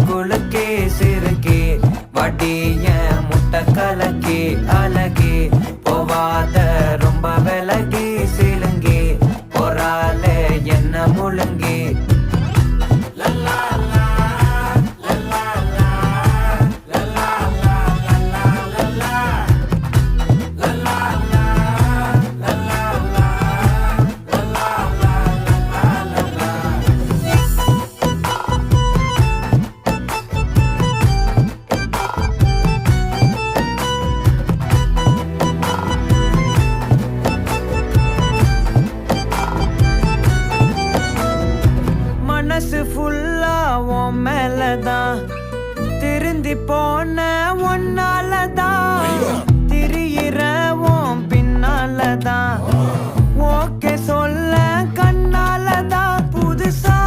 குலுக்கி சிறுக்கி வடிய முட்டை கலக்கி அழகி போவாத ரொம்ப விலகி சிலுங்கி பொறாலே என்ன முழுங்கி மனசு ஃபுல்லா உன் மேலதான் திருந்தி போன ஒன்னாலதான் திரியிற உன் பின்னாலதான் ஓகே சொல்ல கண்ணாலதான் புதுசா